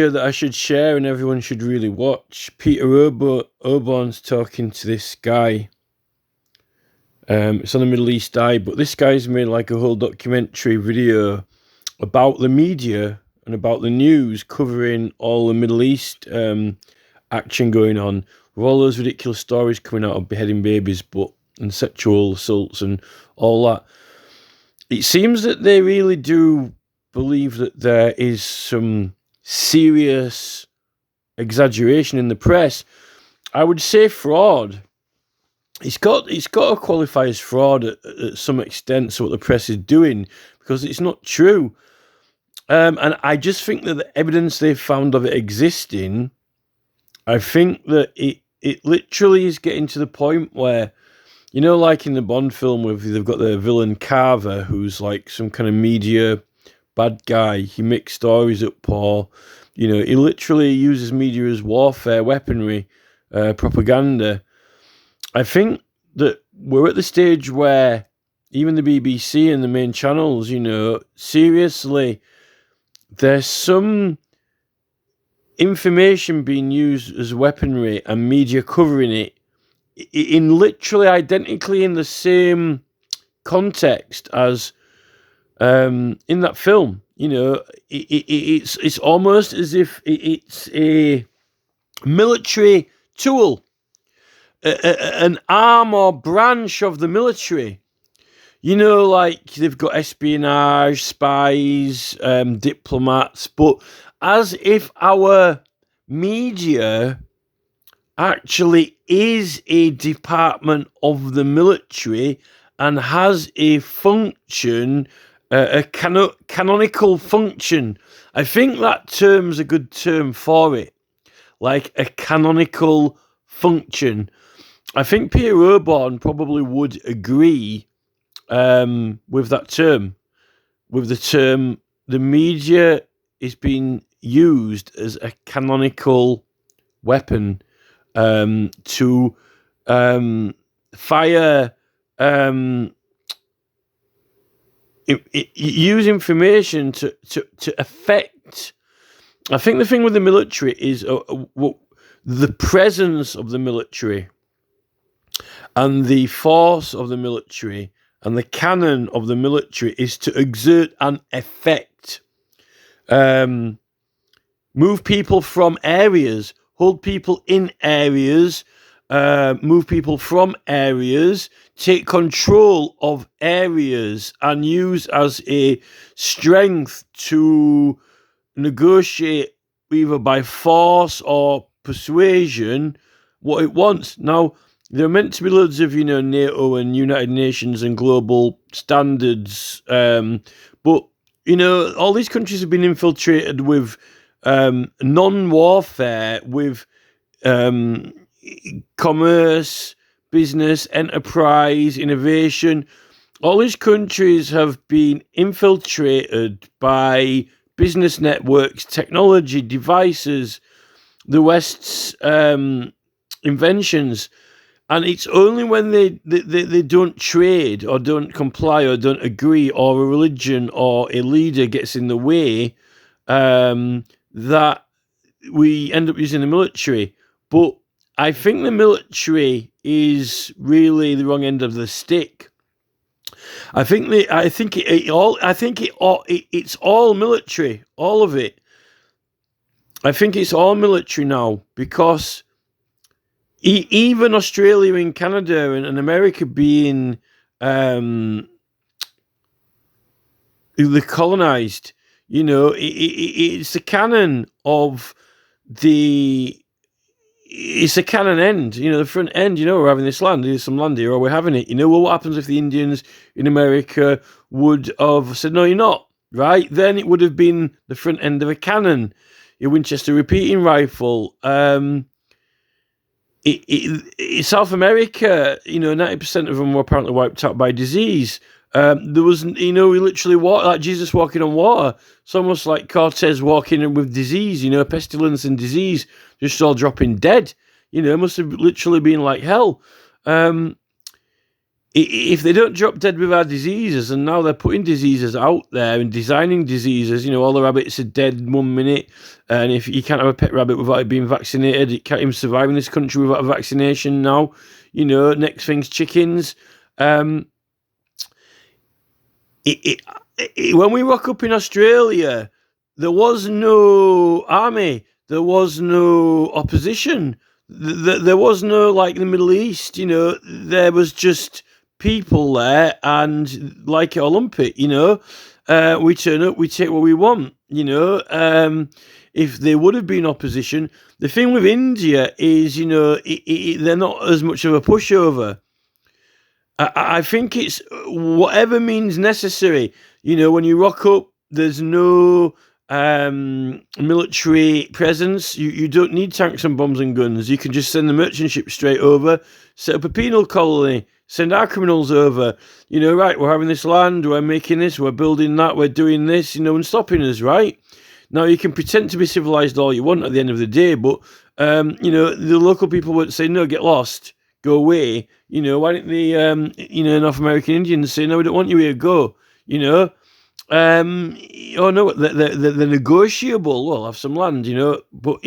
that I should share and everyone should really watch. Peter Oborne's talking to this guy. It's on the Middle East Eye, but this guy's made like a whole documentary video about the media and about the news covering all the Middle East action going on, with all those ridiculous stories coming out of beheading babies, and sexual assaults and all that. It seems that they really do believe that there is some serious exaggeration in the press. I would say fraud. It's got to qualify as fraud at some extent, so what the press is doing, because it's not true. And I just think that the evidence they've found of it existing, I think that it literally is getting to the point where, like in the Bond film where they've got the villain Carver, who's like some kind of media bad guy. He makes stories up, Paul. He literally uses media as warfare, weaponry, propaganda. I think that we're at the stage where even the BBC and the main channels, seriously, there's some information being used as weaponry and media covering it in literally identically in the same context as in that film. It's almost as if it's a military tool, an arm or branch of the military. Like they've got espionage, spies, diplomats, but as if our media actually is a department of the military and has a function, a canonical function. I think that term's a good term for it, like a canonical function. I think Peter Oborne probably would agree with that term, with the term the media is being used as a canonical weapon to fire, use information to affect. I think the thing with the military is the presence of the military and the force of the military and the canon of the military is to exert an effect, move people from areas, hold people in areas, move people from areas, take control of areas, and use as a strength to negotiate either by force or persuasion what it wants. Now, there are meant to be loads of, NATO and United Nations and global standards, but, all these countries have been infiltrated with non-warfare, with commerce, business, enterprise, innovation. All these countries have been infiltrated by business networks, technology, devices, the West's inventions. And it's only when they don't trade or don't comply or don't agree, or a religion or a leader gets in the way, that we end up using the military. But I think the military is really the wrong end of the stick. It's all military, all of it. I think it's all military now, because even Australia and Canada and America being the colonized, it's the canon of it's a canon end, the front end, we're having this land, there's some land here, or we're having it. Well, what happens if the Indians in America would have said, no, you're not, right? Then it would have been the front end of a cannon, a Winchester repeating rifle. South America, 90% of them were apparently wiped out by disease. There was, we literally walk like Jesus walking on water. It's almost like Cortez walking in with disease, pestilence and disease, just all dropping dead. It must have literally been like hell. If they don't drop dead with our diseases, and now they're putting diseases out there and designing diseases, all the rabbits are dead 1 minute, and if you can't have a pet rabbit without it being vaccinated, it can't even survive in this country without a vaccination now. Next thing's chickens. When we rock up in Australia, there was no army, there was no opposition, there was no, like the Middle East, there was just people there, and like it or lump it, we turn up, we take what we want, if there would have been opposition. The thing with India is, they're not as much of a pushover. I think it's whatever means necessary. When you rock up, there's no military presence. You don't need tanks and bombs and guns. You can just send the merchant ship straight over, set up a penal colony, send our criminals over. Right, we're having this land, we're making this, we're building that, we're doing this, and stopping us, right? Now, you can pretend to be civilized all you want at the end of the day, but, the local people would say, no, get lost, go away. Why don't the, North American Indians say, no, we don't want you here, go, oh no, they're negotiable. Well, have some land, but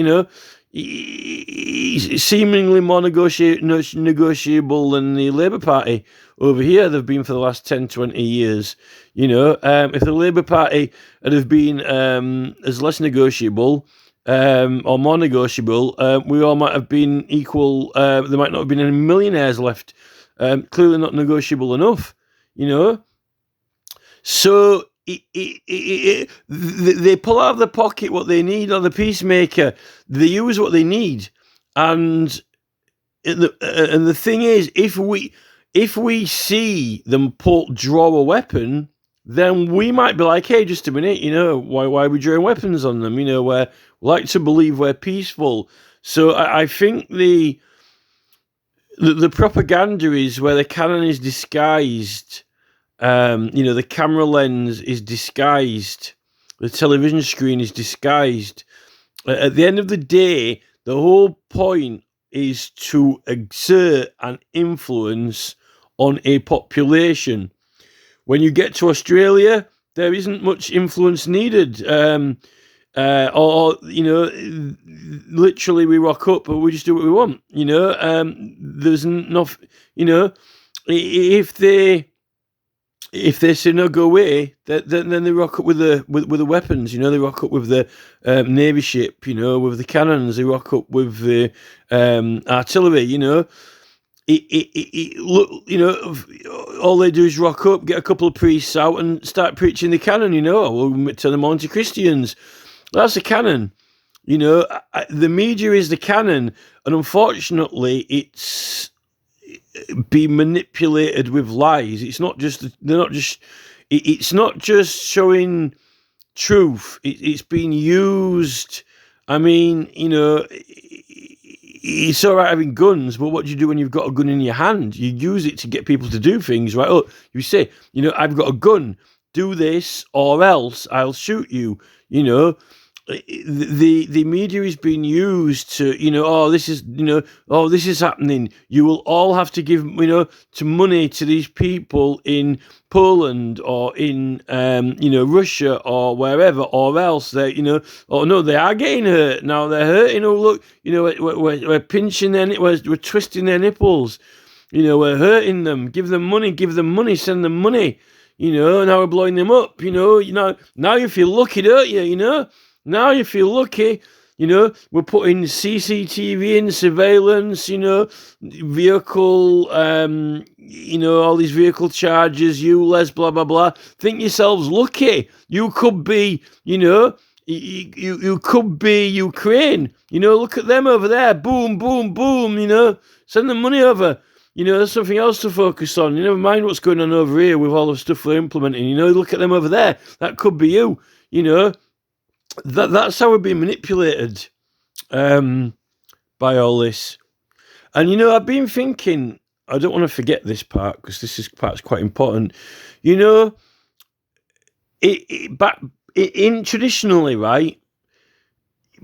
seemingly more negotiable than the Labour Party over here. They've been for the last 10, 20 years. If the Labour Party had have been as less negotiable or more negotiable, we all might have been equal. There might not have been any millionaires left. Clearly not negotiable enough. So they pull out of the pocket what they need, or the peacemaker. They use what they need, and the thing is, if we see them draw a weapon, then we might be like, hey, just a minute, why are we drawing weapons on them? We like to believe we're peaceful. So I think the propaganda is where the cannon is disguised. The camera lens is disguised. The television screen is disguised. At the end of the day, the whole point is to exert an influence on a population. When you get to Australia, there isn't much influence needed. Literally we rock up and we just do what we want. There's enough, if they say no, go away, then they rock up with the weapons. They rock up with the navy ship. With the cannons. They rock up with the artillery. All they do is rock up, get a couple of priests out, and start preaching the canon. We'll turn them on to Christians. That's the canon. The media is the canon, and unfortunately, it's being manipulated with lies. It's not just showing truth. It's being used. I mean, it's all right having guns, but what do you do when you've got a gun in your hand? You use it to get people to do things, right? Oh, you say, I've got a gun. Do this, or else I'll shoot you. The media is being used to, this is happening. You will all have to give, to money to these people in Poland or in, Russia or wherever, or else they, oh no, they are getting hurt. Now they're hurting. Oh, look, we're pinching we're twisting their nipples. We're hurting them. Give them money, send them money. Now we're blowing them up. Now you feel lucky, don't you? Now you feel lucky, we're putting CCTV in, surveillance, vehicle, all these vehicle charges, ULEZ, blah, blah, blah. Think yourselves lucky. You could be, you could be Ukraine. Look at them over there. Boom, boom, boom, send them money over. There's something else to focus on. Never mind what's going on over here with all the stuff we're implementing. Look at them over there. That could be you, That's how we're being manipulated by all this. And, I've been thinking, I don't want to forget this part because part's quite important. Traditionally, right,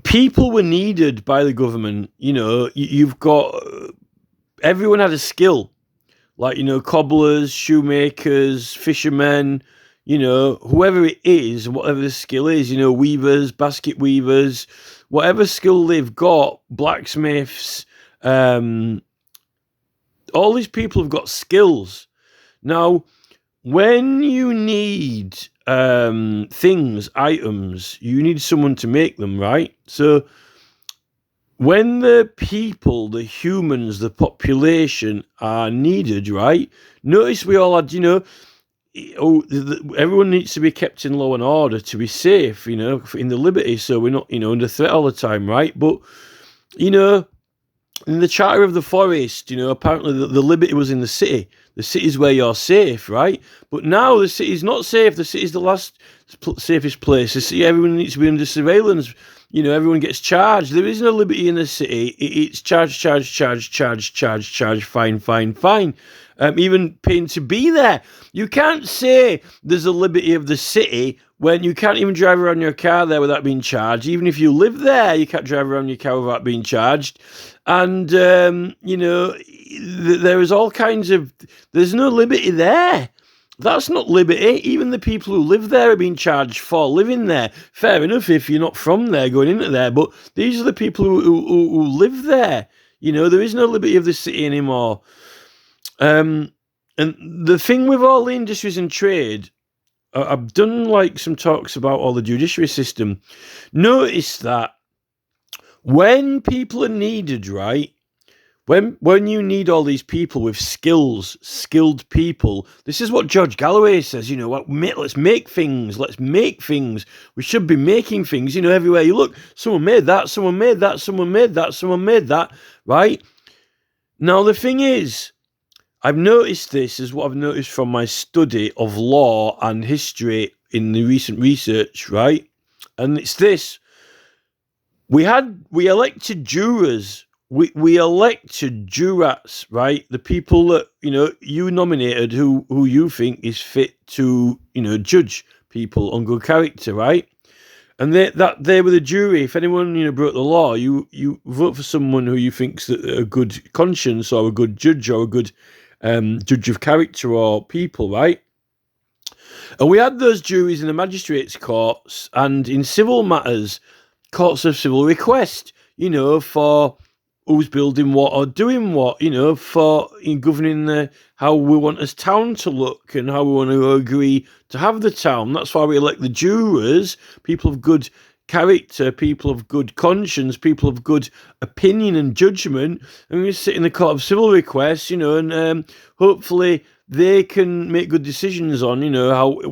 people were needed by the government. You've got, everyone had a skill. like, cobblers, shoemakers, fishermen, whoever it is, whatever the skill is, weavers, basket weavers, whatever skill they've got, blacksmiths, all these people have got skills. Now, when you need things, items, you need someone to make them, right? So when the people, the humans, the population are needed, right? Notice we all had, everyone needs to be kept in law and order to be safe, in the liberty, so we're not, under threat all the time, right? But, in the Charter of the Forest, apparently the liberty was in the city. The city's where you're safe, right? But now the city's not safe. The city's the last safest place. The city, everyone needs to be under surveillance. Everyone gets charged. There is no liberty in the city. It's charge, fine. Even paying to be there. You can't say there's a liberty of the city when you can't even drive around your car there without being charged. Even if you live there, you can't drive around your car without being charged. And, there is all kinds of... There's no liberty there. That's not liberty. Even the people who live there are being charged for living there. Fair enough if you're not from there going into there, but these are the people who live there. There is no liberty of the city anymore. And the thing with all the industries and trade, I've done some talks about all the judiciary system. Notice that when people are needed, right? When you need all these people with skills, skilled people, this is what George Galloway says, let's make things. We should be making things, everywhere you look. Someone made that, right? Now, the thing is, I've noticed this is what I've noticed from my study of law and history in the recent research, right? And it's this. We elected jurors. We elected jurats, right? The people that, you nominated who you think is fit to, judge people on good character, right? And they were the jury. If anyone, broke the law, you vote for someone who you think's a good conscience or a good judge or a good judge of character or people, right? And we had those juries in the magistrates' courts and in civil matters, courts of civil request, for who's building what or doing what, for governing how we want this town to look and how we want to agree to have the town. That's why we elect the jurors, people of good character, people of good conscience, people of good opinion and judgment, and we sit in the court of civil requests, and hopefully they can make good decisions on,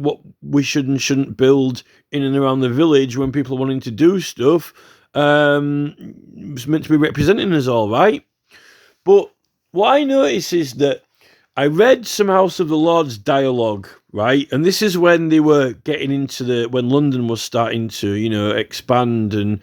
what we should and shouldn't build in and around the village when people are wanting to do stuff. It's meant to be representing us all, right? But what I notice is that I read some House of the Lords dialogue, right? And this is when they were getting into when London was starting to, expand, and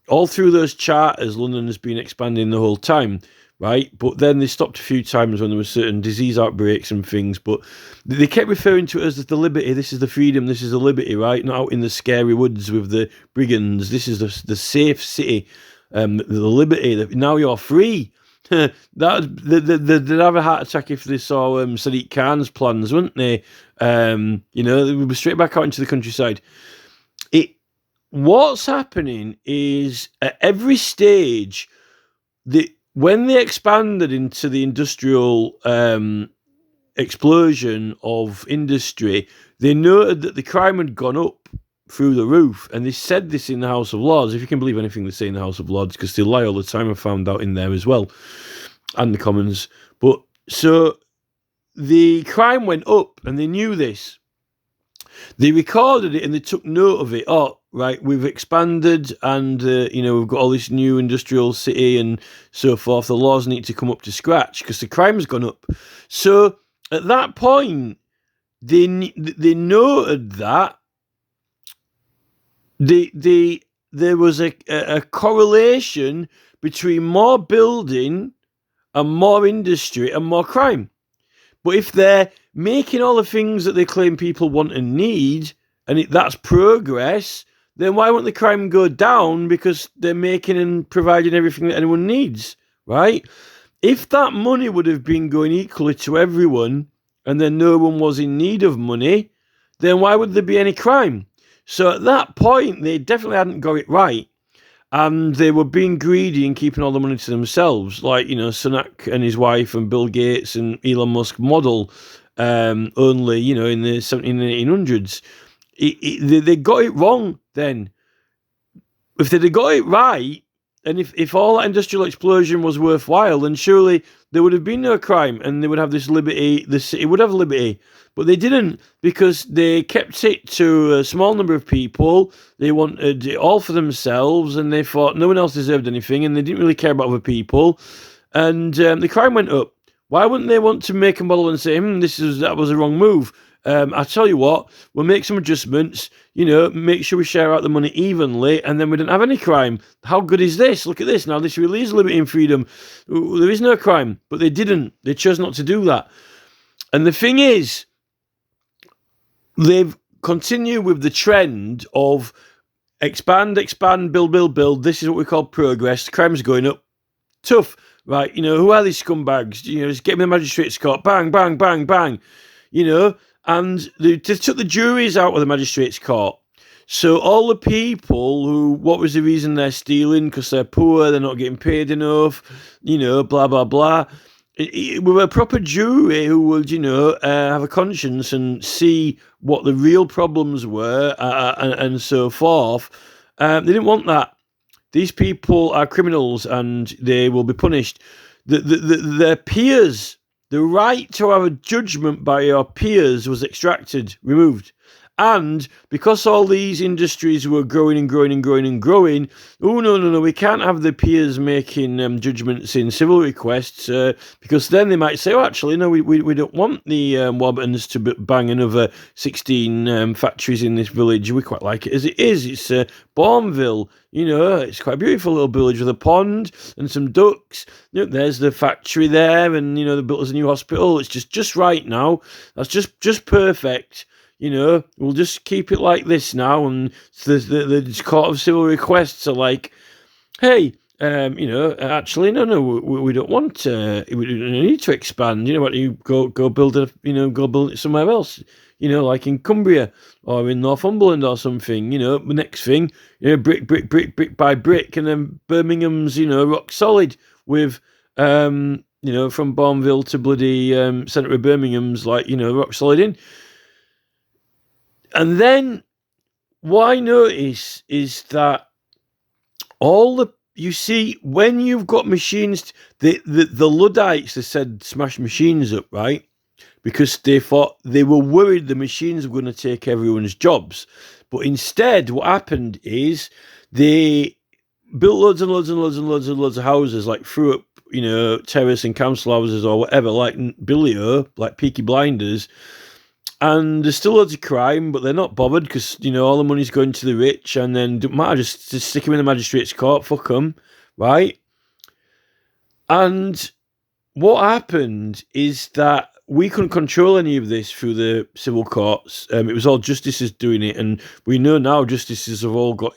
all through those charters, London has been expanding the whole time, right? But then they stopped a few times when there were certain disease outbreaks and things, but they kept referring to it as the liberty. This is the freedom, this is the liberty, right? Not out in the scary woods with the brigands. This is the safe city, the liberty. Now you're free. They'd have a heart attack if they saw Sadiq Khan's plans, wouldn't they? They would be straight back out into the countryside. What's happening is at every stage, when they expanded into the industrial explosion of industry, they noted that the crime had gone up through the roof, and they said this in the House of Lords, if you can believe anything they say in the House of Lords, because they lie all the time, I found out in there as well, and the Commons. But so the crime went up, and they knew this. They recorded it and they took note of it. Oh, right, we've expanded and, we've got all this new industrial city and so forth. The laws need to come up to scratch because the crime's gone up. So at that point, they noted that there was a correlation between more building and more industry and more crime. But if they're making all the things that they claim people want and need, and that's progress, then why won't the crime go down? Because they're making and providing everything that anyone needs, right? If that money would have been going equally to everyone and then no one was in need of money, then why would there be any crime? So at that point, they definitely hadn't got it right. And they were being greedy and keeping all the money to themselves, like, Sunak and his wife and Bill Gates and Elon Musk model, only, in the 1700s. They got it wrong then. If they'd have got it right, and if all that industrial explosion was worthwhile, then surely there would have been no crime and they would have this liberty, the city would have liberty. But they didn't, because they kept it to a small number of people. They wanted it all for themselves, and they thought no one else deserved anything, and they didn't really care about other people. And the crime went up. Why wouldn't they want to make a model and say, that was a wrong move? I tell you what, we'll make some adjustments, make sure we share out the money evenly, and then we don't have any crime. How good is this? Look at this. Now, this really is liberty and freedom. There is no crime. But they didn't. They chose not to do that. And the thing is, they've continued with the trend of expand, build. This is what we call progress. Crime's going up. Tough. Right, who are these scumbags? Just get me the magistrate's court. Bang, bang, bang, bang. And they took the juries out of the magistrate's court. So all the people who, what was the reason they're stealing? Because they're poor, they're not getting paid enough, blah, blah, blah. With a proper jury who would, have a conscience and see what the real problems were and so forth. They didn't want that. These people are criminals and they will be punished. Their peers, the right to have a judgment by your peers was extracted, removed. And because all these industries were growing and growing and growing and growing, no, we can't have the peers making judgments in civil requests because then they might say, actually, no, we don't want the Warburtons to bang another 16 factories in this village. We quite like it as it is. It's Bourneville, it's quite a beautiful little village with a pond and some ducks. There's the factory there, and they built us a new hospital. It's just right now. That's just perfect. We'll just keep it like this now. And the Court of Civil Requests are like, hey, actually, no, we don't want, we don't need to expand. Why don't you go build it somewhere else? Like in Cumbria or in Northumberland or something. The next thing, brick by brick, and then Birmingham's, rock solid with, from Bourneville to bloody centre of Birmingham's, like, rock solid in. And then what I notice is that you see, when you've got machines, the Luddites, they said smash machines up, right? Because they thought, they were worried the machines were going to take everyone's jobs. But instead, what happened is they built loads and loads and loads and loads and loads of houses, like threw up, terrace and council houses or whatever, like Billio, like Peaky Blinders. And there's still loads of crime, but they're not bothered because, all the money's going to the rich, and then it don't matter, just stick them in the magistrate's court, fuck them, right? And what happened is that we couldn't control any of this through the civil courts. It was all justices doing it, and we know now justices have all got,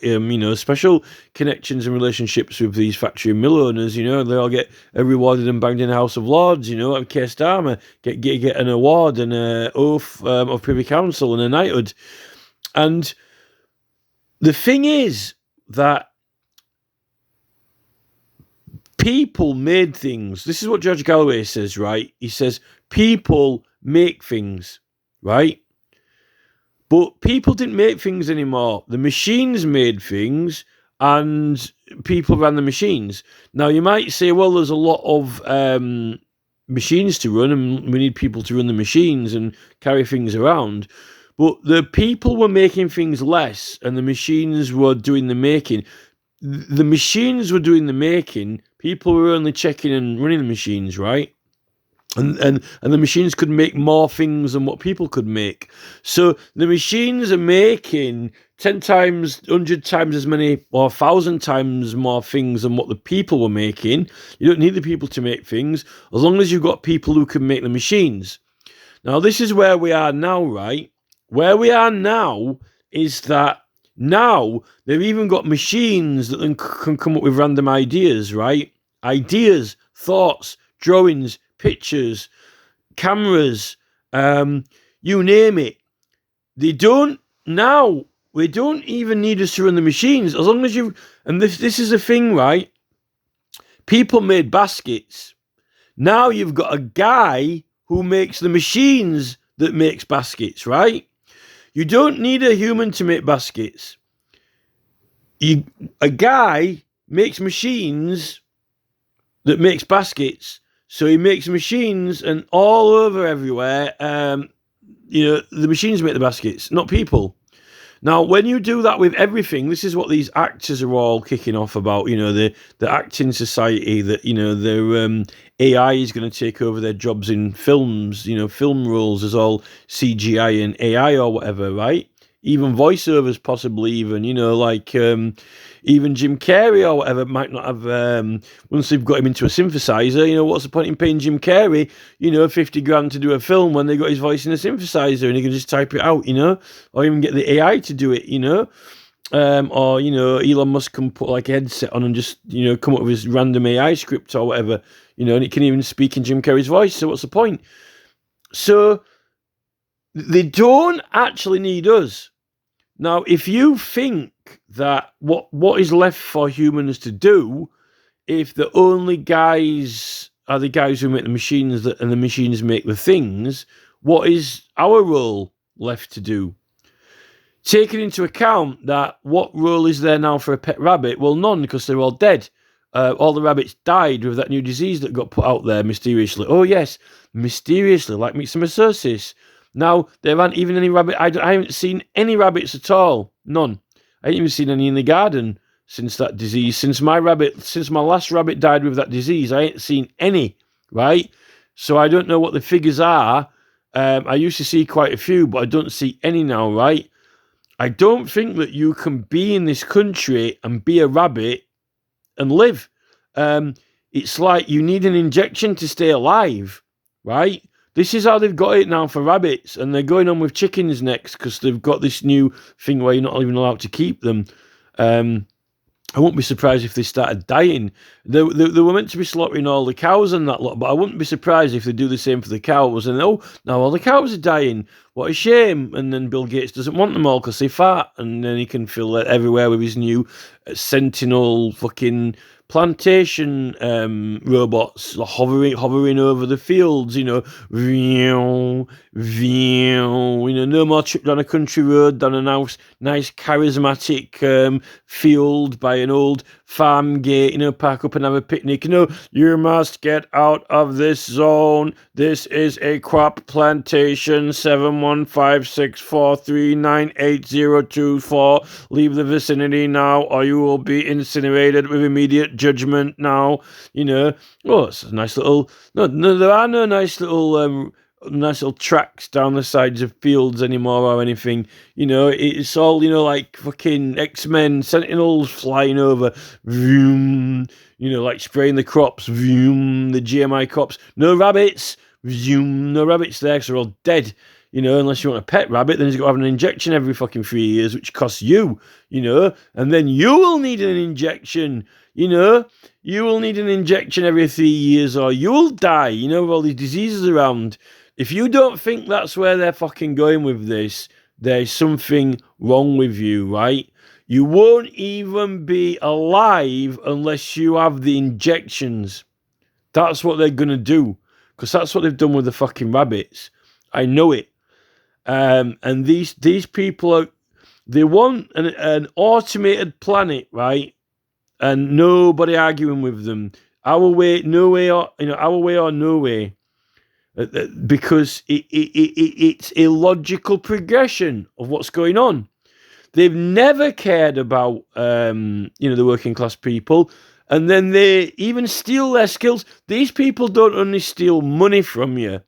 special connections and relationships with these factory and mill owners. They all get rewarded and banged in the House of Lords. Like Keir Starmer get an award and an oath of Privy Council and a knighthood. And the thing is that people made things. This is what George Galloway says, right? He says, people make things, right? But people didn't make things anymore. The machines made things, and people ran the machines. Now, you might say, well, there's a lot of machines to run, and we need people to run the machines and carry things around. But the people were making things less, and the machines were doing the making. The machines were doing the making. People were only checking and running the machines, right? And the machines could make more things than what people could make. So the machines are making 10 times, 100 times as many, or 1,000 times more things than what the people were making. You don't need the people to make things, as long as you've got people who can make the machines. Now, this is where we are now, right? Where we are now is that now they've even got machines that can come up with random ideas, right? Ideas, thoughts, drawings, pictures, cameras, you name it. They don't now. We don't even need us to run the machines as long as you. And this is a thing, right? People made baskets. Now you've got a guy who makes the machines that makes baskets, right? You don't need a human to make baskets. A guy makes machines that makes baskets. So he makes machines and all over everywhere. The machines make the baskets, not people. Now, when you do that with everything, this is what these actors are all kicking off about. The acting society that their AI is going to take over their jobs in films. Film roles is all CGI and AI or whatever, right? Even voiceovers, possibly even even Jim Carrey or whatever might not have. Once they've got him into a synthesizer, what's the point in paying Jim Carrey, $50,000 to do a film when they got his voice in a synthesizer and he can just type it out, or even get the AI to do it, or Elon Musk can put like a headset on and just come up with his random AI script or whatever, and it can even speak in Jim Carrey's voice. So what's the point? So they don't actually need us. Now, if you think that what is left for humans to do, if the only guys are the guys who make the machines and the machines make the things, what is our role left to do? Taking into account that what role is there now for a pet rabbit? Well, none, because they're all dead. All the rabbits died with that new disease that got put out there mysteriously. Oh, yes, mysteriously, like myxomatosis. Now, there aren't even any rabbits. I haven't seen any rabbits at all. None. I ain't even seen any in the garden since that disease. Since my last rabbit died with that disease, I ain't seen any, right? So I don't know what the figures are. I used to see quite a few, but I don't see any now, right? I don't think that you can be in this country and be a rabbit and live. It's like you need an injection to stay alive, right? This is how they've got it now for rabbits, and they're going on with chickens next because they've got this new thing where you're not even allowed to keep them. I wouldn't be surprised if they started dying. They were meant to be slaughtering all the cows and that lot, but I wouldn't be surprised if they do the same for the cows. And now all the cows are dying. What a shame. And then Bill Gates doesn't want them all because they fart, and then he can fill it everywhere with his new Sentinel fucking plantation robots hovering over the fields, no more trip down a country road, down a nice charismatic field by an old farm gate, park up and have a picnic. You must get out of this zone. This is a crop plantation. 71564398024. Leave the vicinity now, or you will be incinerated with immediate judgment now. It's a nice little. No, there are no nice little tracks down the sides of fields anymore or anything. It's all like fucking X-Men Sentinels flying over, vroom, like spraying the crops, vroom, the GMI crops. No rabbits, vroom, no rabbits there because they're all dead. Unless you want a pet rabbit, then he's got to have an injection every fucking 3 years, which costs you, and then you will need an injection, you will need an injection every 3 years or you'll die, with all these diseases around. If you don't think that's where they're fucking going with this, there's something wrong with you, right? You won't even be alive unless you have the injections. That's what they're going to do, because that's what they've done with the fucking rabbits. I know it. And these people they want an automated planet, right? And nobody arguing with them. Our way, no way, or our way or no way. Because it's a logical progression of what's going on. They've never cared about the working class people, and then they even steal their skills. These people don't only steal money from you,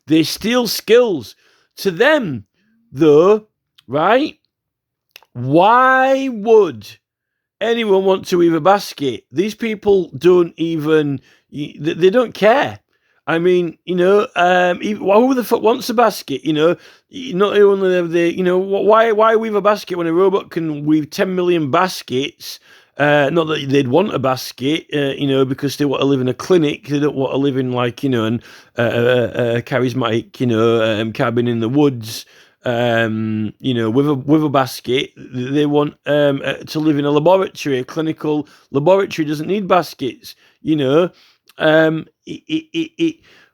they steal skills. To them, though, right? Why would anyone want to weave a basket? These people don't even, they don't care. I mean, who the fuck wants a basket? Not only have they, why weave a basket when a robot can weave 10 million baskets Not that they'd want a basket, because they want to live in a clinic. They don't want to live in a charismatic, cabin in the woods. With a basket. They want to live in a laboratory. A clinical laboratory doesn't need baskets.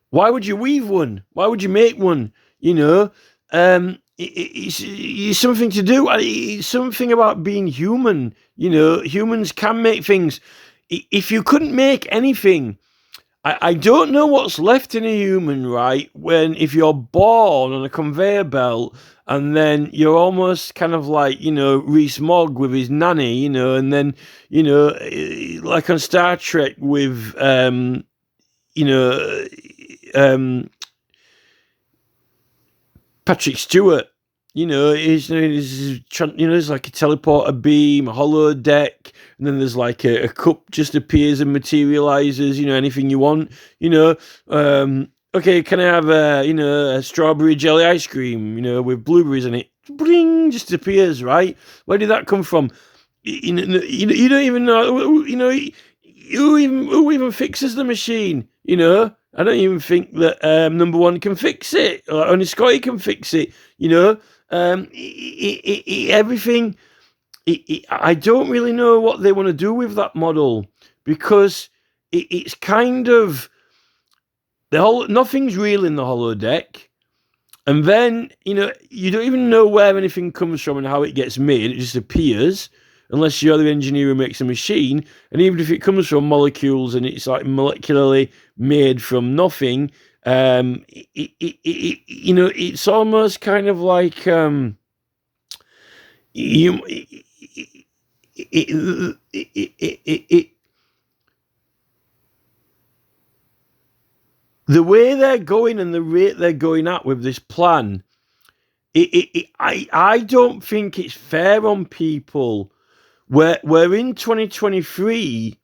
Why would you weave one? Why would you make one? It's something to do. It's something about being human. Humans can make things. If you couldn't make anything, I don't know what's left in a human, right? If you're born on a conveyor belt and then you're almost kind of like, Reese Mogg with his nanny, and then, like on Star Trek with, Patrick Stewart, there's like a teleporter beam, a holodeck, and then there's like a cup just appears and materializes, anything you want, okay, can I have a strawberry jelly ice cream, with blueberries in it? Bling, just appears, right? Where did that come from? You don't even know, who even fixes the machine, I don't even think that number one can fix it. Only Scotty can fix it. Everything. I don't really know what they want to do with that model because it's kind of nothing's real in the holodeck, and then you don't even know where anything comes from and how it gets made. It just appears. Unless you're the engineer who makes a machine, and even if it comes from molecules and it's like molecularly made from nothing, it's almost kind of like the way they're going and the rate they're going at with this plan. I don't think it's fair on people. We're in 2023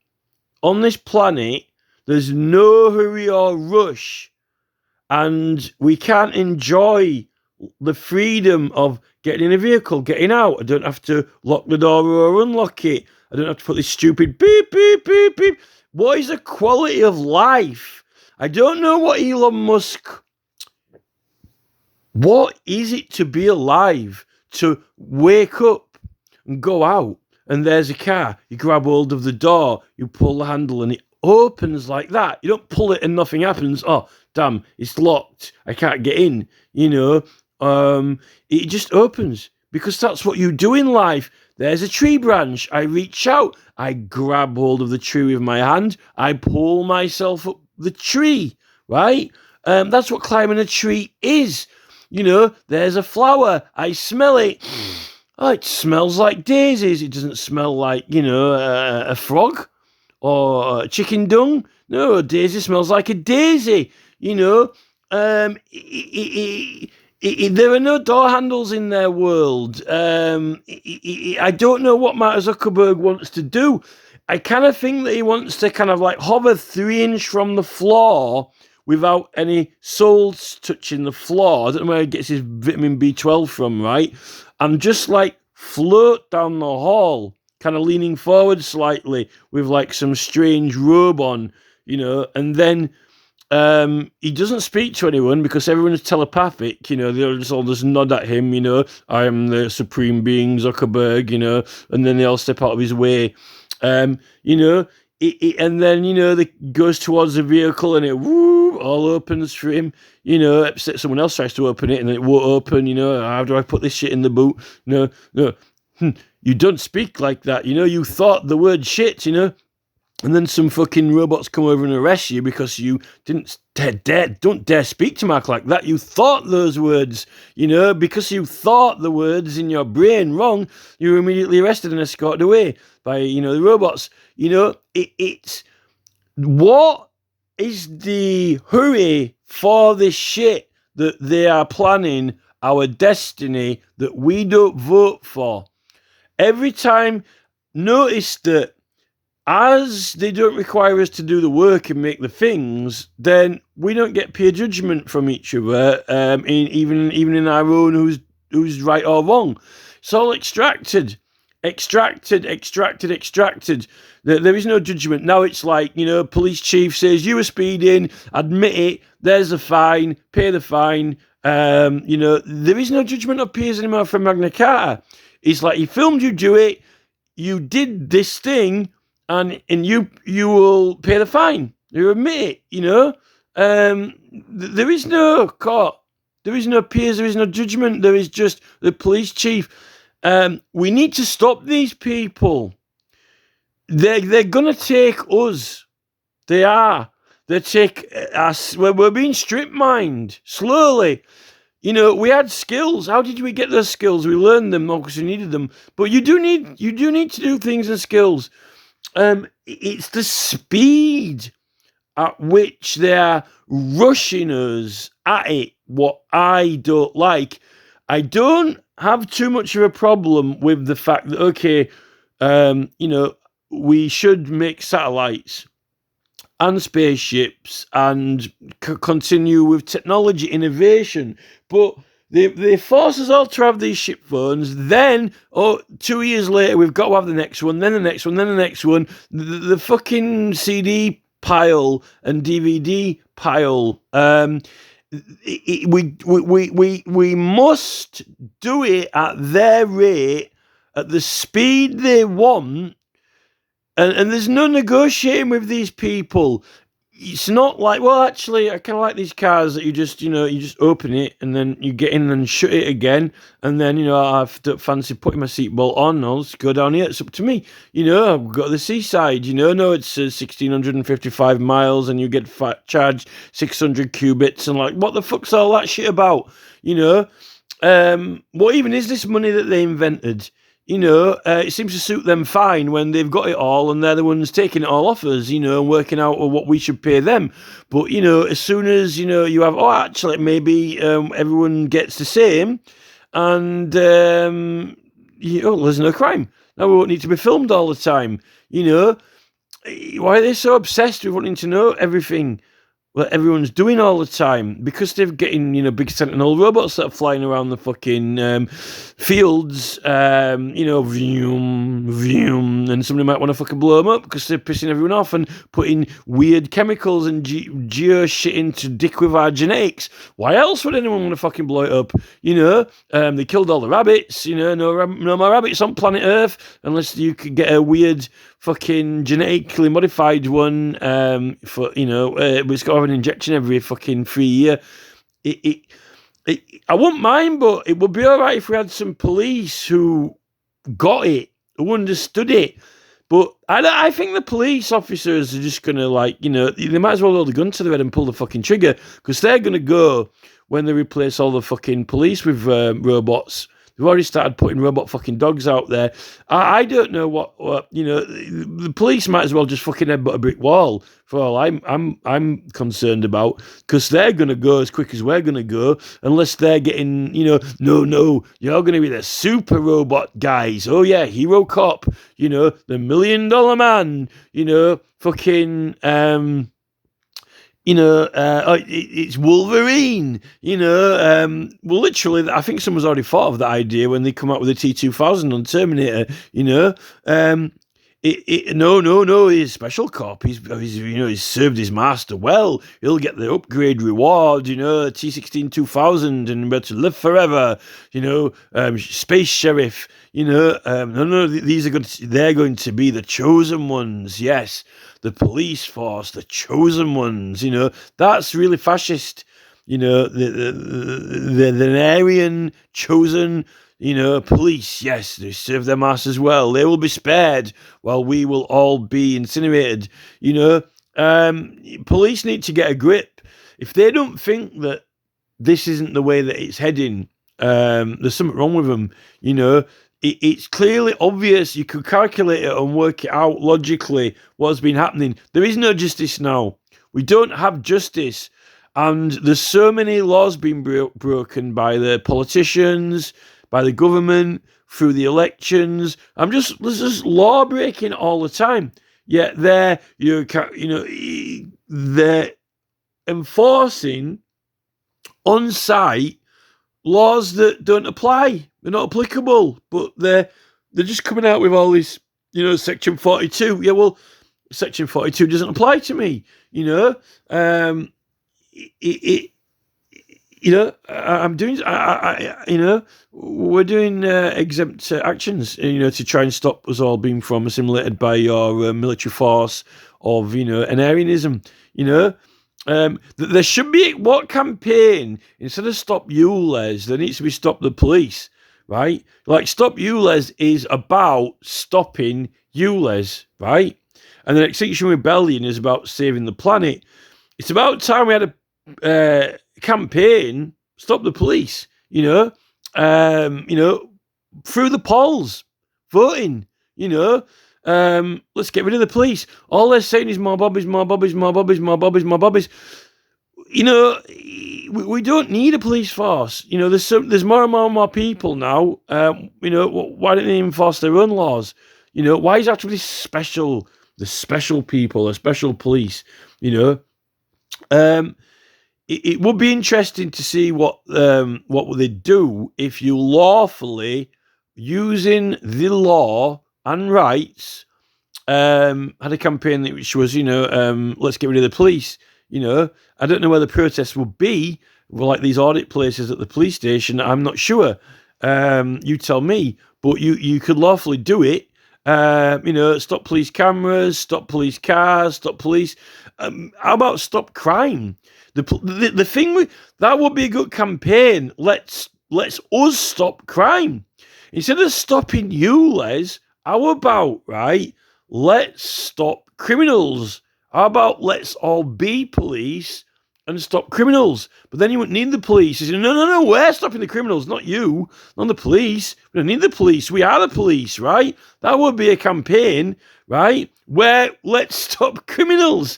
on this planet. There's no hurry or rush, and we can't enjoy the freedom of getting in a vehicle, getting out. I don't have to lock the door or unlock it. I don't have to put this stupid beep, beep, beep, beep. What is the quality of life? I don't know what Elon Musk... What is it to be alive? To wake up and go out, and there's a car. You grab hold of the door, you pull the handle, and it opens like that. You don't pull it and nothing happens. Oh, damn, it's locked. I can't get in. It just opens because that's what you do in life. There's a tree branch. I reach out. I grab hold of the tree with my hand. I pull myself up the tree, right? That's what climbing a tree is. There's a flower. I smell it. Oh, it smells like daisies. It doesn't smell like, a frog or chicken dung. No, a daisy smells like a daisy. There are no door handles in their world. I don't know what Mark Zuckerberg wants to do. I kind of think that he wants to kind of like hover 3-inch from the floor without any soles touching the floor. I don't know where he gets his vitamin B12 from, right? And just like float down the hall, kind of leaning forward slightly with like some strange robe on, and then he doesn't speak to anyone because everyone is telepathic, they'll just all just nod at him, I am the supreme being, Zuckerberg, and then they all step out of his way, and then, it goes towards the vehicle and it all opens for him, except someone else tries to open it and it won't open, how do I put this shit in the boot? No. You don't speak like that, you thought the word shit, and then some fucking robots come over and arrest you because you don't dare speak to Mark like that. You thought those words, because you thought the words in your brain wrong, you were immediately arrested and escorted away by, the robots. It's what is the hurry for this shit that they are planning our destiny that we don't vote for? Every time, notice that as they don't require us to do the work and make the things, then we don't get peer judgment from each other, even in our own who's right or wrong. It's all extracted. extracted. There is no judgment. Now it's like, police chief says you were speeding, admit it, there's the fine, pay the fine. There is no judgment of peers anymore from Magna Carta. It's like, he filmed you do it, you did this thing, and you will pay the fine. You admit it, there is no court. There is no peers, there is no judgment, there is just the police chief. We need to stop these people. They're going to take us. They are. They take us. We're being strip-mined slowly. We had skills. How did we get those skills? We learned them because we needed them. But you do need to do things and skills. It's the speed at which they are rushing us at it, what I don't like. I don't have too much of a problem with the fact that, okay, we should make satellites and spaceships and continue with technology innovation, but they force us all to have these ship phones. Then, 2 years later, we've got to have the next one, then the next one, then the next one. The fucking CD pile and DVD pile. We must do it at their rate, at the speed they want, and there's no negotiating with these people. It's not like, well, actually, I kind of like these cars that you just open it and then you get in and shut it again, and then, I don't fancy putting my seatbelt on, I'll just go down here, it's up to me. I've got the seaside, no, it's 1,655 miles and you get charged 600 qubits, and like, what the fuck's all that shit about? What even is this money that they invented? It seems to suit them fine when they've got it all and they're the ones taking it all off us, and working out what we should pay them. But, as soon as, you have, actually, maybe everyone gets the same, and, there's no crime. Now we won't need to be filmed all the time. Why are they so obsessed with wanting to know everything that everyone's doing all the time? Because they're getting, big sentinel robots that are flying around the fucking fields, vroom, and somebody might want to fucking blow them up because they're pissing everyone off and putting weird chemicals and geo shit into dick with our genetics. Why else would anyone want to fucking blow it up? They killed all the rabbits, no more rabbits on planet Earth unless you could get a weird fucking genetically modified one, it's got to have an injection every fucking 3 years. I wouldn't mind, but it would be all right if we had some police who got it, who understood it. But I think the police officers are just going to, they might as well hold a gun to their head and pull the fucking trigger, because they're going to go when they replace all the fucking police with robots. They've already started putting robot fucking dogs out there. I don't know what the police might as well just fucking headbutt a brick wall for all I'm concerned about, because they're gonna go as quick as we're gonna go, unless they're getting, no, you're gonna be the super robot guys. Oh yeah, hero cop, the $1 million man, fucking it's Wolverine, well, literally, I think someone's already thought of that idea when they come out with the T-2000 on Terminator, no, he's a special cop, he's served his master well, he'll get the upgrade reward, T-16-2000, and better live forever, space sheriff, no, they're going to be the chosen ones, yes, the police force, the chosen ones, that's really fascist, the Aryan chosen, police, yes, they serve their masters well, they will be spared while we will all be incinerated, police need to get a grip. If they don't think that this isn't the way that it's heading, there's something wrong with them, it's clearly obvious. You could calculate it and work it out logically what's been happening. There is no justice now. We don't have justice. And there's so many laws being broken by the politicians, by the government, through the elections. There's just law breaking all the time. Yet they're enforcing on-site laws that don't apply. They're not applicable, but they're they're just coming out with all this, Section 42. Yeah, well, Section 42 doesn't apply to me. It I'm doing, we're doing exempt actions, to try and stop us all being from assimilated by your military force of, an Aryanism, there should be what campaign, instead of stop ULEZ, there needs to be stop the police, right? Like stop ULEZ is about stopping ULEZ, right? And the Extinction Rebellion is about saving the planet. It's about time we had a campaign, stop the police, through the polls, voting, let's get rid of the police. All they're saying is more bobbies, more bobbies, more bobbies, more bobbies, more bobbies. We don't need a police force. There's more and more people now. Why don't they enforce their own laws? Why is actually the special people, the special police? It would be interesting to see what would they do if you lawfully, using the law and rights, had a campaign which was, let's get rid of the police. I don't know where the protests would be, like these audit places at the police station. I'm not sure. You tell me. But you could lawfully do it. Stop police cameras, stop police cars, stop police. How about stop crime? The thing that would be a good campaign. Let's us stop crime instead of stopping you, Les. How about let's stop criminals? How about let's all be police and stop criminals? But then you wouldn't need the police. You say, no, we're stopping the criminals, not you, not the police. We don't need the police. We are the police, right? That would be a campaign, right? Where let's stop criminals.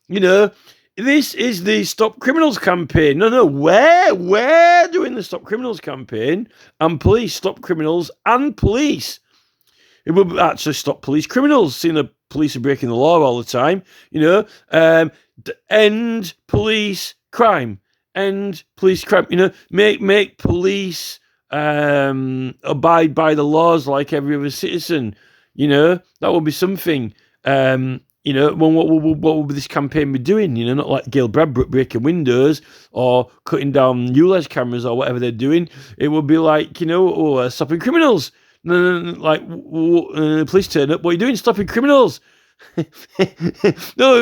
This is the Stop Criminals campaign. No, we're doing the Stop Criminals campaign, and police stop criminals and police. It would actually stop police criminals, seeing the police are breaking the law all the time. End police crime. End police crime. Make police abide by the laws like every other citizen. That would be something. What would this campaign be doing? Not like Gail Bradbrook breaking windows or cutting down ULEZ cameras or whatever they're doing. It would be like, stopping criminals. No, police turn up. What are you doing? Stopping criminals. No,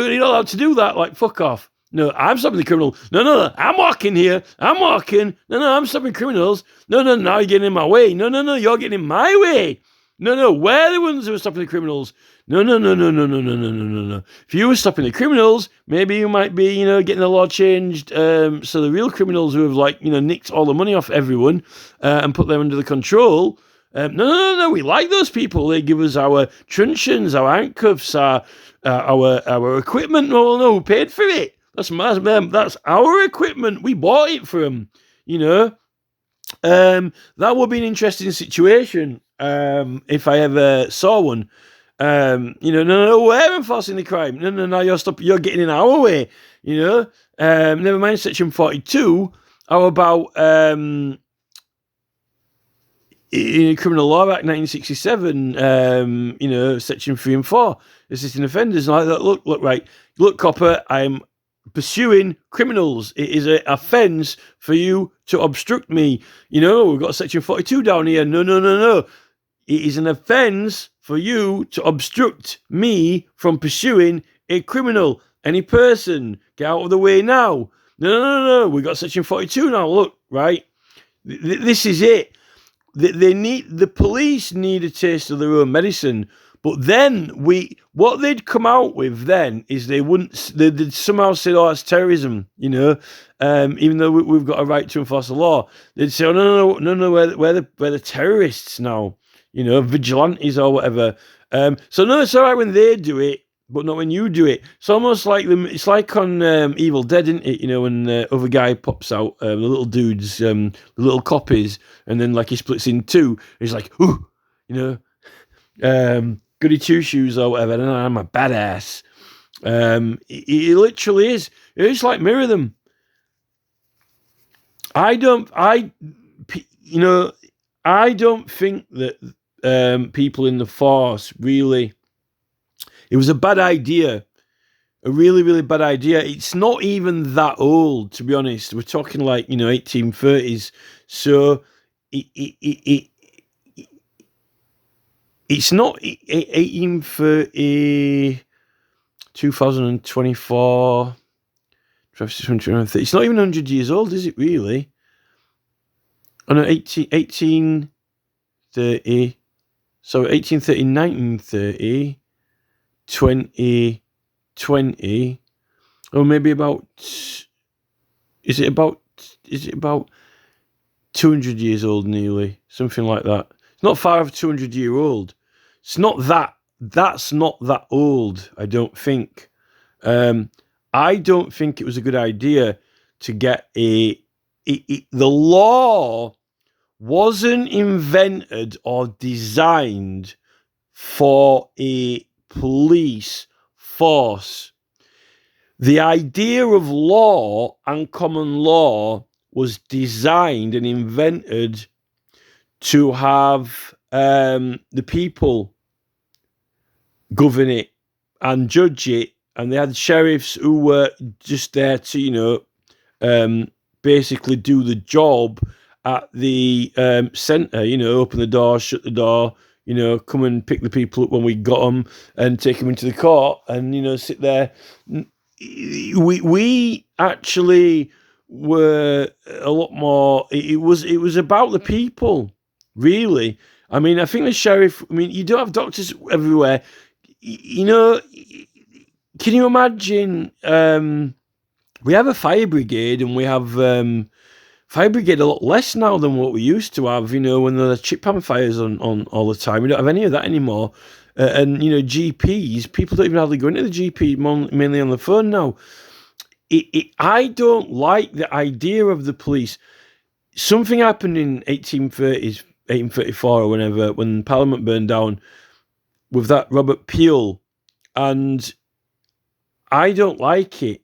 you're not allowed to do that. Like, fuck off. No, I'm stopping the criminal. No, I'm walking here. I'm walking. No, I'm stopping criminals. No, now you're getting in my way. No, you're getting in my way. No, we're the ones who are stopping the criminals. No. If you were stopping the criminals, maybe you might be, getting the law changed so the real criminals who have, nicked all the money off everyone and put them under the control. No, we like those people. They give us our truncheons, our handcuffs, our equipment. No, who paid for it? That's our equipment. We bought it from them, that would be an interesting situation if I ever saw one. No, we're enforcing the crime. No, you're getting in our way. Never mind Section 42. How about in Criminal Law Act 1967? Section 3 and 4, assisting offenders. Like that. Look, copper. I'm pursuing criminals. It is an offence for you to obstruct me. We've got Section 42 down here. No. It is an offence for you to obstruct me from pursuing a criminal. Any person, get out of the way now. No. We've got Section 42 now. Look, right? This is it. The police need a taste of their own medicine. But then what they'd come out with then is they'd somehow say, oh, it's terrorism, even though we've got a right to enforce the law. They'd say, oh, no, we're the terrorists now, vigilantes or whatever. So no, it's all right when they do it, but not when you do it. It's almost like it's like on Evil Dead, isn't it? When the other guy pops out, the little dudes, the little copies, and then like he splits in two. He's like, ooh, goody two shoes or whatever, and I'm a badass. It literally is. It's like mirror them. I don't think that people in the force. Really, it was a bad idea. A really, really bad idea. It's not even that old, to be honest. We're talking like, 1830s. So it's not 1830, 2024. It's not even 100 years old, is it really? Oh no, 1830. So 1830, 1930, 2020, or maybe about, is it about 200 years old nearly? Something like that. It's not far off 200-year-old. It's not that, that's not that old, I don't think. I don't think it was a good idea to get the law wasn't invented or designed for a police force. The idea of law and common law was designed and invented to have the people govern it and judge it, and they had sheriffs who were just there to, basically do the job at the centre, open the door, shut the door, come and pick the people up when we got them and take them into the court and, sit there. We actually were a lot more, it was about the people, really. I mean, I think the sheriff, you don't have doctors everywhere. Can you imagine, we have a fire brigade, and we have fire brigade a lot less now than what we used to have, when there are chip pan fires on all the time. We don't have any of that anymore. And GPs, people don't even hardly go into the GP, mainly on the phone now. I don't like the idea of the police. Something happened in 1834 or whenever, when Parliament burned down, with that Robert Peel, and I don't like it.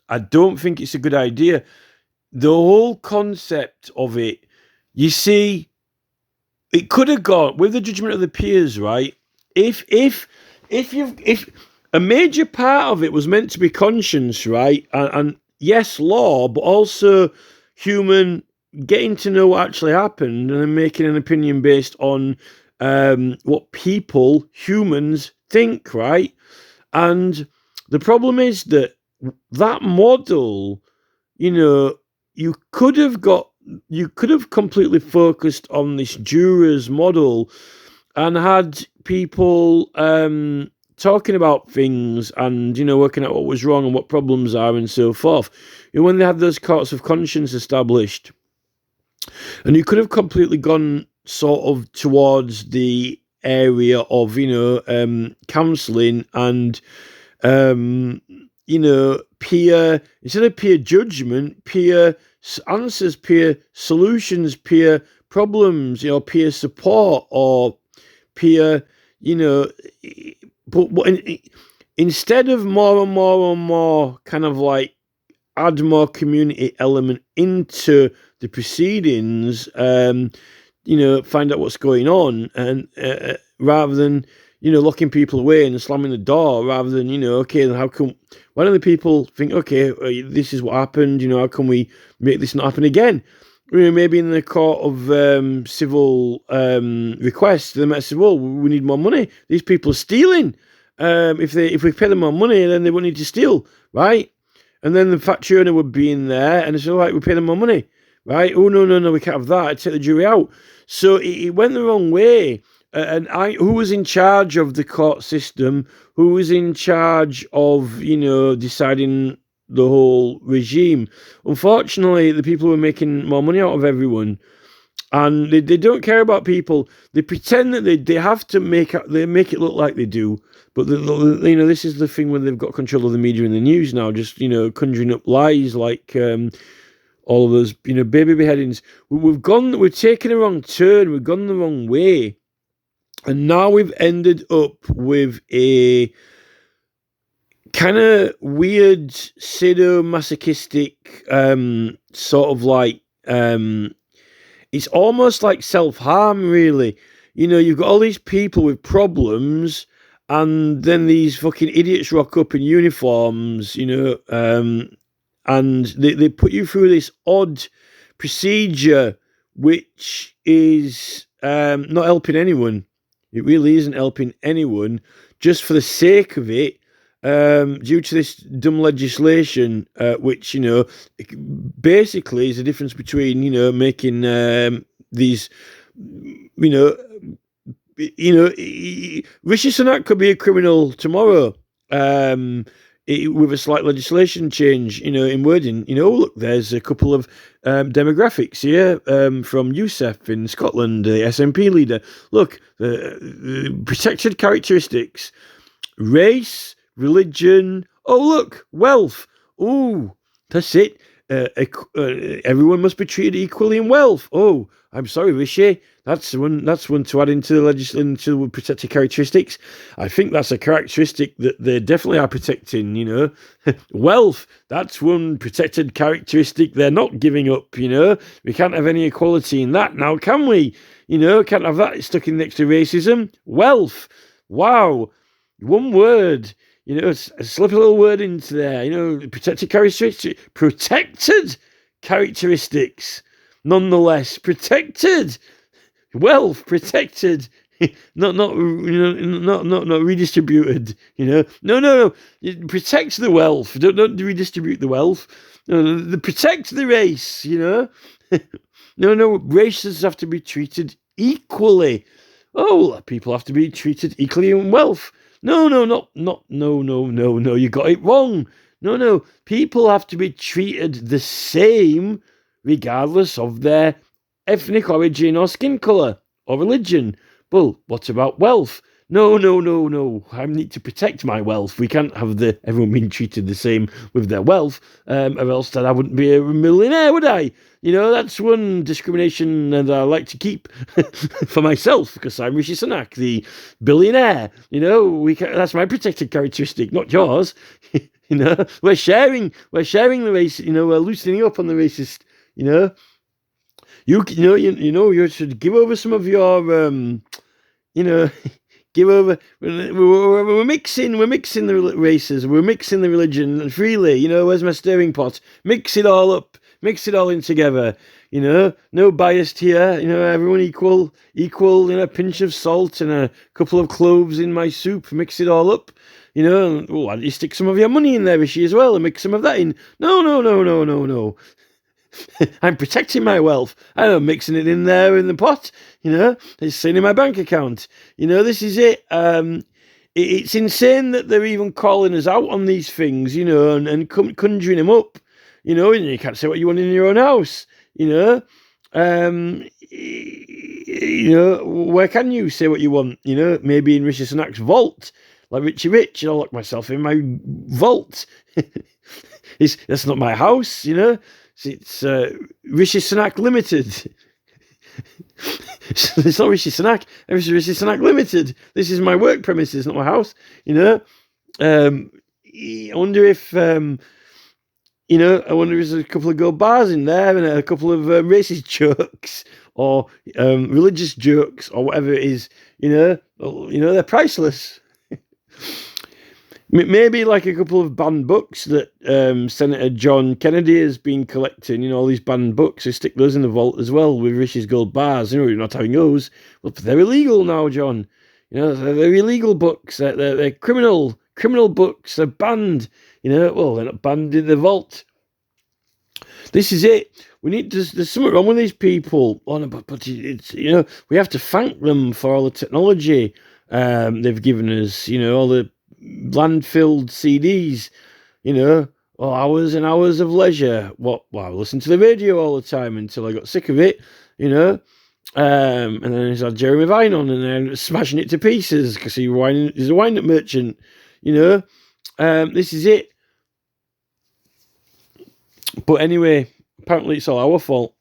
I don't think it's a good idea. The whole concept of it, you see, it could have gone with the judgment of the peers, right? If a major part of it was meant to be conscience, right, and yes, law, but also human getting to know what actually happened and then making an opinion based on what humans think, right? And the problem is that model, you could have completely focused on this jurors model and had people talking about things and, working out what was wrong and what problems are and so forth. When they had those courts of conscience established, and you could have completely gone sort of towards the area of, counselling and, peer, instead of peer judgment, peer answers, peer solutions, peer problems, peer support, or peer, but instead of more and more and more kind of like add more community element into the proceedings, find out what's going on, and rather than locking people away and slamming the door, rather than okay, then why don't the people think, okay, this is what happened, how can we make this not happen again? Maybe in the court of civil request, they might say, well, we need more money. These people are stealing. If we pay them more money, then they won't need to steal, right? And then the factory owner would be in there, and it's all right, we pay them more money, right? Oh, no, we can't have that. I'd take the jury out. So it went the wrong way. And who was in charge of the court system? Who was in charge of, deciding the whole regime? Unfortunately, the people who are making more money out of everyone, and they don't care about people. They pretend that they have to make it look like they do. But this is the thing when they've got control of the media and the news now, just conjuring up lies like all of those baby beheadings. We've taken a wrong turn. We've gone the wrong way, and now we've ended up with a kind of weird sadomasochistic sort of like it's almost like self-harm, really. you know, you've got all these people with problems, and then these fucking idiots rock up in uniforms, you know, and they put you through this odd procedure, which is not helping anyone. It really isn't helping anyone, just for the sake of it, due to this dumb legislation, which, you know, basically is the difference between, you know, making these, you know, Rishi Sunak could be a criminal tomorrow, with a slight legislation change, you know, in wording. You know, look, there's a couple of demographics here from Youssef in Scotland, the SNP leader. Look, the protected characteristics: race, religion. Oh, look, wealth. Oh, that's it. Everyone must be treated equally in wealth. Oh, I'm sorry, Rishi. That's one to add into the legislation, to protected characteristics. I think that's a characteristic that they definitely are protecting, you know. Wealth, that's one protected characteristic they're not giving up, you know. We can't have any equality in that now, can we? You know, can't have that stuck in next to racism. Wealth. Wow. One word. You know, slip a little word into there. You know, protected characteristics. Nonetheless, protected. Wealth protected, not redistributed. You know, no. It protects the wealth. Don't redistribute the wealth. No, protect the race. You know, no. Races have to be treated equally. Oh, people have to be treated equally in wealth. No. You got it wrong. No. People have to be treated the same, regardless of their ethnic origin or skin colour or religion. Well, what about wealth? No. I need to protect my wealth. We can't have everyone being treated the same with their wealth, or else then I wouldn't be a millionaire, would I? You know, that's one discrimination that I like to keep for myself, because I'm Rishi Sunak, the billionaire. You know, that's my protected characteristic, not yours. You know, we're sharing the race. You know, we're loosening up on the racist. You know. You should give over some of your, give over. We're mixing the races. We're mixing the religion freely. You know, where's my stirring pot? Mix it all up. Mix it all in together. You know, no biased here. You know, everyone equal. You know, a pinch of salt and a couple of cloves in my soup. Mix it all up. You know, why don't you stick some of your money in there, Rishi, as well, and mix some of that in? No. I'm protecting my wealth. I'm not mixing it in there in the pot. You know, it's sitting in my bank account. You know, this is it. It's insane that they're even calling us out on these things, you know, and conjuring them up. You know, and you can't say what you want in your own house. You know, where can you say what you want? You know, maybe in Rishi Sunak's vault, like Richie Rich, and I'll lock myself in my vault. That's not my house, you know. It's Rishi Sunak Limited. It's not Rishi Sunak. It's Rishi Sunak Limited. This is my work premises, not my house. You know. I wonder if I wonder if there's a couple of gold bars in there and a couple of racist jokes or religious jokes or whatever it is. You know, they're priceless. Maybe like a couple of banned books that Senator John Kennedy has been collecting, you know, all these banned books. They stick those in the vault as well with Rishi's gold bars. You know, we're not having those. Well, they're illegal now, John. You know, they're illegal books. They're criminal books. They're banned. You know, well, they're not banned in the vault. This is it. We need to, there's something wrong with these people. Oh, no, but it's, you know, we have to thank them for all the technology they've given us. You know, all the land-filled CDs, you know, hours and hours of leisure. I listened to the radio all the time until I got sick of it, you know. And then he's had Jeremy Vine on and then smashing it to pieces because he's a wine merchant, you know. This is it. But anyway, apparently it's all our fault.